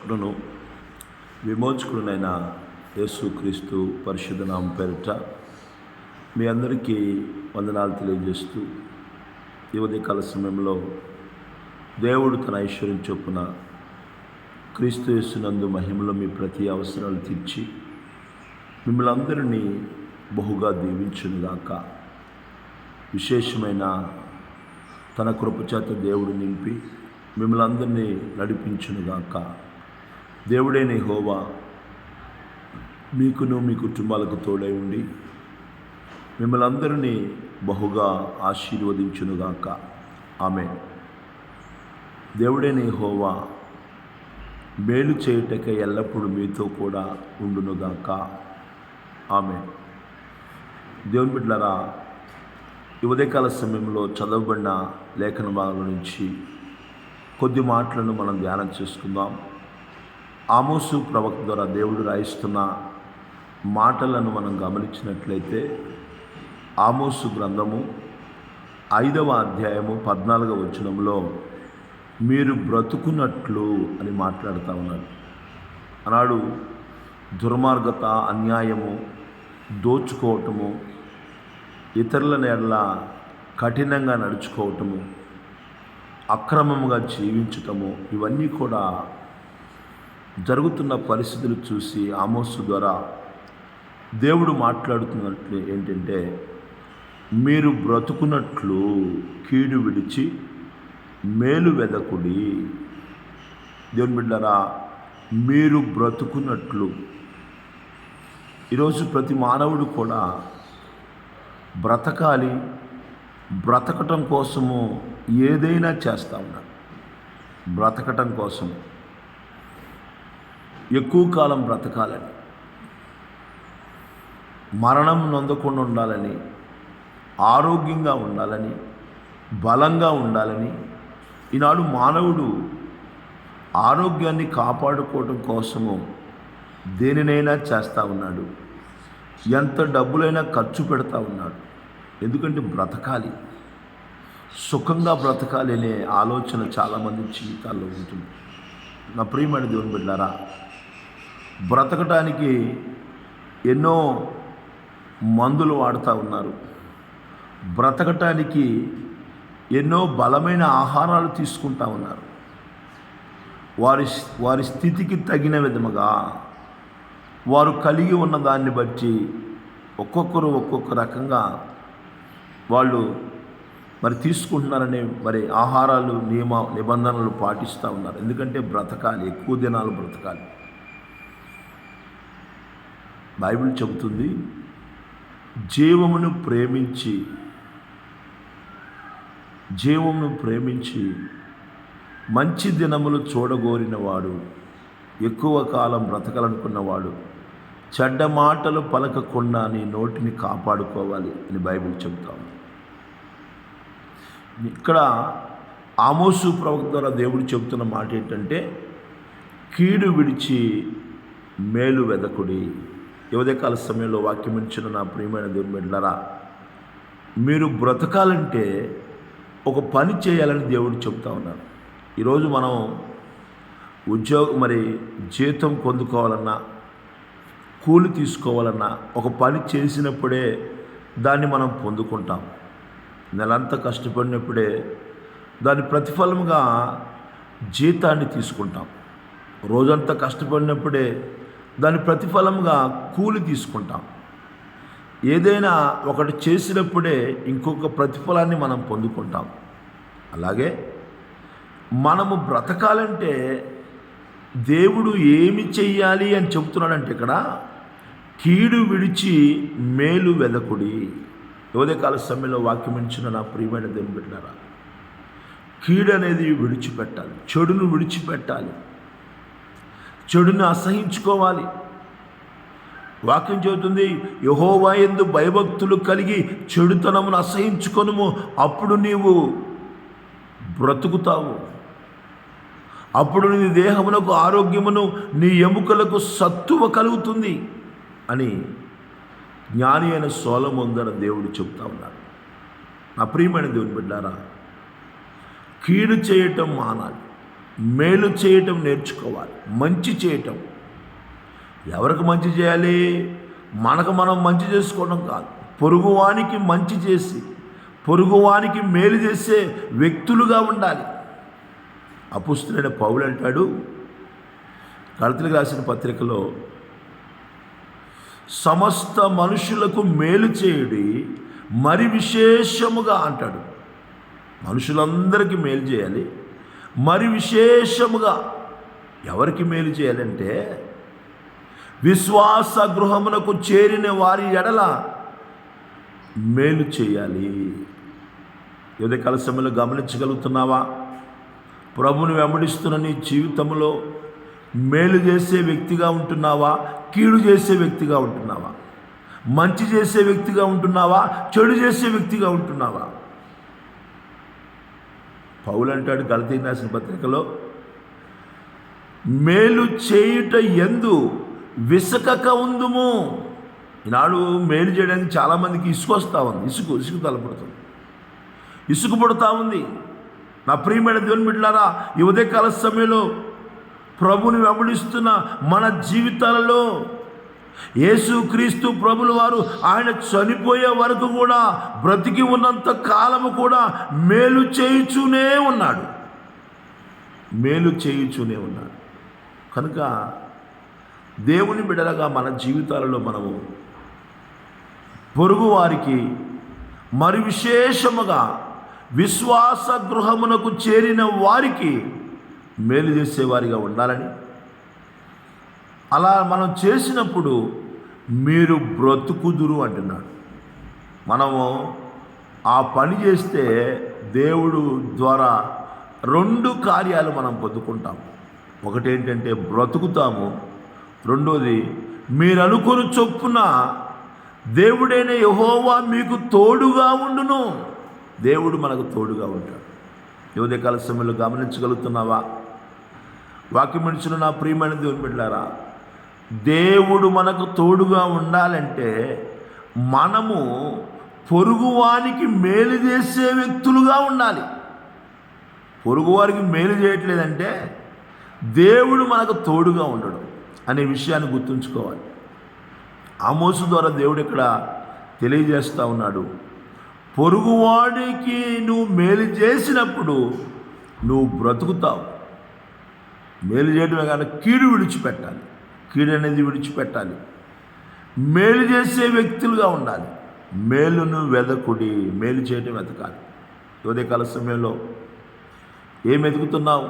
రక్షకుడును విమోచకుడునైన యేసుక్రీస్తు పరిశుద్ధ నామం పేరిట మీ అందరికీ వందనాలు తెలియజేస్తూ ఈ ఉదయకాల సమయంలో దేవుడు తన ఐశ్వర్యం చొప్పున క్రీస్తు యేసునందు మహిమలో మీ ప్రతి అవసరాలు తీర్చి మిమ్మల్ని అందరినీ బహుగా దీవించునుగాక. విశేషమైన తన కృపచేత దేవుడు నింపి మిమ్మల్ని అందరినీ నడిపించునుగాక. దేవుడైన యెహోవా మీకును మీ కుటుంబాలకు తోడై ఉండి మిమ్మల్ని అందరినీ బహుగా ఆశీర్వదించునుగాక. ఆమేన్. దేవుడైన యెహోవా మేలు చేయుటకై ఎల్లప్పుడూ మీతో కూడా ఉండునుగాక. ఆమేన్. దేవుని బిడ్డలారా, ఈ ఉదయకాల సమయంలో చదవబడిన లేఖన భాగం నుంచి కొద్ది మాటలను మనం ధ్యానం చేసుకుందాం. ఆమోసు ప్రవక్త ద్వారా దేవుడు రాయిస్తున్న మాటలను మనం గమనించినట్లయితే ఆమోసు గ్రంథము 5వ అధ్యాయము 14వ వచనంలో మీరు బ్రతుకున్నట్లు అని మాట్లాడుతూ ఉన్నాడు. అన్నాడు దుర్మార్గత, అన్యాయము, దోచుకోవటము, ఇతరుల ఎడల కఠినంగా నడుచుకోవటము, అక్రమంగా జీవించటము, ఇవన్నీ కూడా జరుగుతున్న పరిస్థితులు చూసి ఆమోసు ద్వారా దేవుడు మాట్లాడుతున్నట్లు ఏంటంటే, మీరు బ్రతుకున్నట్లు కీడు విడిచి మేలు వెదకుడి. దేవుని బిడ్డలారా, మీరు బ్రతుకున్నట్లు. ఈరోజు ప్రతి మానవుడు కూడా బ్రతకాలి, బ్రతకటం కోసము ఏదైనా చేస్తూ ఉన్నాడు. బ్రతకటం కోసం ఎక్కువ కాలం బ్రతకాలని, మరణం నొందకుండా ఉండాలని, ఆరోగ్యంగా ఉండాలని, బలంగా ఉండాలని ఈనాడు మానవుడు ఆరోగ్యాన్ని కాపాడుకోవడం కోసము దేనినైనా చేస్తూ ఉన్నాడు. ఎంత డబ్బులైనా ఖర్చు పెడతా ఉన్నాడు. ఎందుకంటే బ్రతకాలి, సుఖంగా బ్రతకాలి అనే ఆలోచన చాలామంది జీవితాల్లో ఉంటుంది. నా ప్రియమైన దేవుని బిడ్డలారా, బ్రతకటానికి ఎన్నో మందులు వాడుతూ ఉన్నారు. బ్రతకటానికి ఎన్నో బలమైన ఆహారాలు తీసుకుంటూ ఉన్నారు. వారి స్థితికి తగిన విధముగా వారు కలిగి ఉన్న దాన్ని బట్టి ఒక్కొక్కరు ఒక్కొక్క రకంగా వాళ్ళు తీసుకుంటున్నారనే ఆహారాలు, నిబంధనలు పాటిస్తూ ఉన్నారు. ఎందుకంటే బ్రతకాలి, ఎక్కువ దినాలు బ్రతకాలి. బైబిల్ చెబుతుంది, జీవమును ప్రేమించి మంచి దినములు చూడగోరినవాడు, ఎక్కువ కాలం బ్రతకాలనుకున్నవాడు చెడ్డ మాటలు పలకకుండా నీ నోటిని కాపాడుకోవాలి అని బైబిల్ చెబుతాం. ఇక్కడ ఆమోసు ప్రవక్త ద్వారా దేవుడు చెబుతున్న మాట ఏంటంటే, కీడు విడిచి మేలు వెదకుడి. ఉదయకాల సమయంలో వాక్యం ఇచ్చిన నా ప్రియమైన దేవుని బిడ్డలారా, మీరు బ్రతకాలంటే ఒక పని చేయాలని దేవుడు చెప్తా ఉన్నారు. ఈరోజు మనం జీతం పొందుకోవాలన్నా, కూలి తీసుకోవాలన్నా ఒక పని చేసినప్పుడే దాన్ని మనం పొందుకుంటాం. నెలంతా కష్టపడినప్పుడే దాని ప్రతిఫలముగా జీతాన్ని తీసుకుంటాం. రోజంతా కష్టపడినప్పుడే దాని ప్రతిఫలంగా కూలి తీసుకుంటాం. ఏదైనా ఒకటి చేసినప్పుడే ఇంకొక ప్రతిఫలాన్ని మనం పొందుకుంటాం. అలాగే మనము బ్రతకాలంటే దేవుడు ఏమి చెయ్యాలి అని చెబుతున్నాడంటే, ఇక్కడ కీడు విడిచి మేలు వెదకుడి. ఉదయకాల సమయంలో వాక్యం ఇచ్చిన నా ప్రియమైన దేవుని బిడ్డలారా, కీడు అనేది విడిచిపెట్టాలి, చెడును విడిచిపెట్టాలి, చెడును అసహించుకోవాలి. వాక్యం చెబుతుంది, యెహోవా యందు భయభక్తులు కలిగి చెడుతనమును అసహించుకొనుము, అప్పుడు నీవు బ్రతుకుతావు. అప్పుడు నీ దేహమునకు ఆరోగ్యమును, నీ ఎముకలకు సత్తువ కలుగుతుంది అని జ్ఞాని అయిన సొలొమోను ద్వారా దేవుడు చెబుతా ఉన్నాడు. నా ప్రియమైన దేవుని బిడ్డారా, కీడు చేయటం మానాలి, మేలు చేయటం నేర్చుకోవాలి. మంచి చేయటం. ఎవరికి మంచి చేయాలి? మనకు మనం మంచి చేసుకోవడం కాదు, పొరుగువానికి మంచి చేసి పొరుగువానికి మేలు చేసే వ్యక్తులుగా ఉండాలి. అపుస్తలుడైన పౌలు అంటాడు గలతీయులకు రాసిన పత్రికలో, సమస్త మనుషులకు మేలు చేయుడి, మరి విశేషముగా అంటాడు. మనుషులందరికీ మేలు చేయాలి, మరి విశేషముగా ఎవరికి మేలు చేయాలంటే విశ్వాస గృహమునకు చేరిన వారి ఎడల మేలు చేయాలి. ఉదయకాల సమయంలో గమనించగలుగుతున్నావా? ప్రభుని వెంబడిస్తున్న నీ జీవితంలో మేలు చేసే వ్యక్తిగా ఉంటున్నావా? కీడు చేసే వ్యక్తిగా ఉంటున్నావా? మంచి చేసే వ్యక్తిగా ఉంటున్నావా? చెడు చేసే వ్యక్తిగా ఉంటున్నావా? పౌలు అంటాడు గలతీయులకు రాసిన పత్రికలో, మేలు చేయుట యందు విసకక ఉందుము. ఈనాడు మేలు చేయడానికి చాలామందికి ఇసుకు వస్తూ ఉంది. ఇసుకు తలపడుతుంది, ఇసుకు పడుతూ ఉంది. నా ప్రియమైన దేవుని బిడ్డలారా, ఈ ఉదయకాల సమయంలో ప్రభుని వెంబడిస్తున్న మన జీవితాలలో యేసుక్రీస్తు ప్రభుల వారు ఆయన చనిపోయే వరకు కూడా, బ్రతికి ఉన్నంత కాలము కూడా మేలు చేయుచూనే ఉన్నాడు. మేలు చేయుచూనే ఉన్నాడు. కనుక దేవుని బిడ్డలుగా మన జీవితాలలో మనము పొరుగు వారికి, మరి విశేషముగా విశ్వాస గృహమునకు చేరిన వారికి మేలు చేసేవారిగా ఉండాలని, అలా మనం చేసినప్పుడు మీరు బ్రతుకుదురు అంటున్నాడు. మనము ఆ పని చేస్తే దేవుడు ద్వారా 2 కార్యాలు మనం పొందుకుంటాం. ఒకటి ఏంటంటే బ్రతుకుతాము, రెండోది మీరు అనుకుని చొప్పున దేవుడైన యెహోవా మీకు తోడుగా ఉండును. దేవుడు మనకు తోడుగా ఉంటాడు. ఈ ఉదయకాల సమయంలో గమనించగలుగుతున్నావా? వాక్యం వినిచిన నా ప్రియమైన దేవుని బిడ్డలారా, దేవుడు మనకు తోడుగా ఉండాలంటే మనము పొరుగువానికి మేలు చేసే వ్యక్తులుగా ఉండాలి. పొరుగువారికి మేలు చేయట్లేదంటే దేవుడు మనకు తోడుగా ఉండడు అనే విషయాన్ని గుర్తుంచుకోవాలి. ఆమోసు ద్వారా దేవుడు ఇక్కడ తెలియజేస్తూ ఉన్నాడు, పొరుగువాడికి నువ్వు మేలు చేసినప్పుడు నువ్వు బ్రతుకుతావు. మేలు చేయడమే కానీ కీడు విడిచిపెట్టాలి. కీడు అనేది విడిచిపెట్టాలి. మేలు చేసే వ్యక్తులుగా ఉండాలి. మేలును వెదకుడి, మేలు చేయడం వెతకాలి. ఉదయకాల సమయంలో ఏం వెతుకుతున్నావు?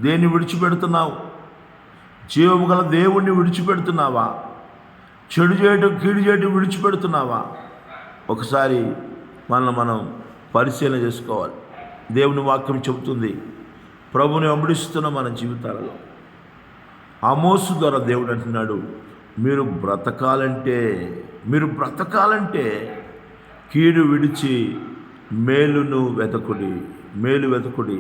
దేన్ని విడిచిపెడుతున్నావు? జీవము గల దేవుణ్ణి విడిచిపెడుతున్నావా? చెడు చేయడం, కీడు చేయడం విడిచిపెడుతున్నావా? ఒకసారి మనల్ని మనం పరిశీలన చేసుకోవాలి. దేవుని వాక్యం చెబుతుంది, ప్రభుని వెంబడిస్తున్న మన జీవితాలలో ఆమోసు ద్వారా దేవుడు అంటున్నాడు, మీరు బ్రతకాలంటే కీడు విడిచి మేలును వెతకుడి, మేలు వెతకుడి.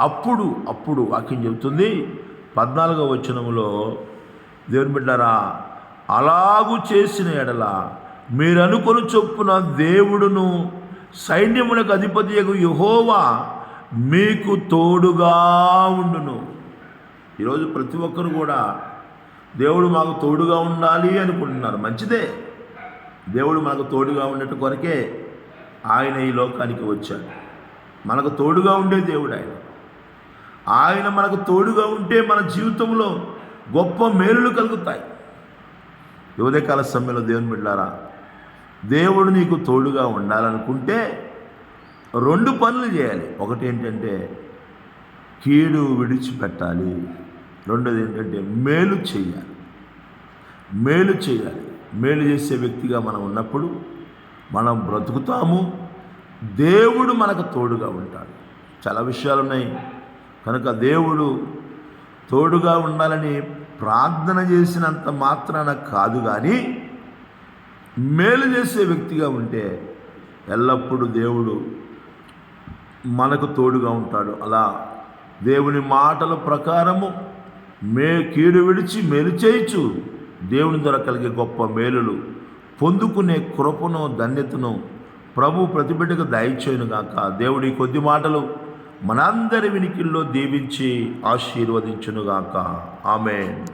అప్పుడు వాక్యం చెబుతుంది 14వ వచనములో, దేవుని బిడ్డలారా, అలాగు చేసిన ఎడల మీరు అనుకొని చొప్పున దేవుడును సైన్యములకు అధిపతియగు యెహోవా మీకు తోడుగా ఉండును. ఈరోజు ప్రతి ఒక్కరు కూడా దేవుడు మాకు తోడుగా ఉండాలి అనుకుంటున్నారు. మంచిదే, దేవుడు మనకు తోడుగా ఉండేట కొరకే ఆయన ఈ లోకానికి వచ్చాడు. మనకు తోడుగా ఉండే దేవుడు ఆయన మనకు తోడుగా ఉంటే మన జీవితంలో గొప్ప మేలులు కలుగుతాయి. ఉదయకాల సమయంలో దేవుని బిడ్డలారా, దేవుడు నీకు తోడుగా ఉండాలనుకుంటే 2 పనులు చేయాలి. ఒకటి ఏంటంటే కీడు విడిచిపెట్టాలి, రెండోది ఏంటంటే మేలు చేయాలి. మేలు చేసే వ్యక్తిగా మనం ఉన్నప్పుడు మనం బ్రతుకుతాము, దేవుడు మనకు తోడుగా ఉంటాడు. చాలా విషయాలు ఉన్నాయి. కనుక దేవుడు తోడుగా ఉండాలని ప్రార్థన చేసినంత మాత్రాన కాదు, కానీ మేలు చేసే వ్యక్తిగా ఉంటే ఎల్లప్పుడూ దేవుడు మనకు తోడుగా ఉంటాడు. అలా దేవుని మాటల ప్రకారము కీడు విడిచి మేలు చేయొచ్చు. దేవుని ద్వారా కలిగే గొప్ప మేలులు పొందుకునే కృపను, ధన్యతను ప్రభు ప్రతిబిడ్డకు దయచేయును గాక. దేవుడి కొద్ది మాటలు మనందరి వినికిల్లో దీవించి ఆశీర్వదించునుగాక. ఆమేన్.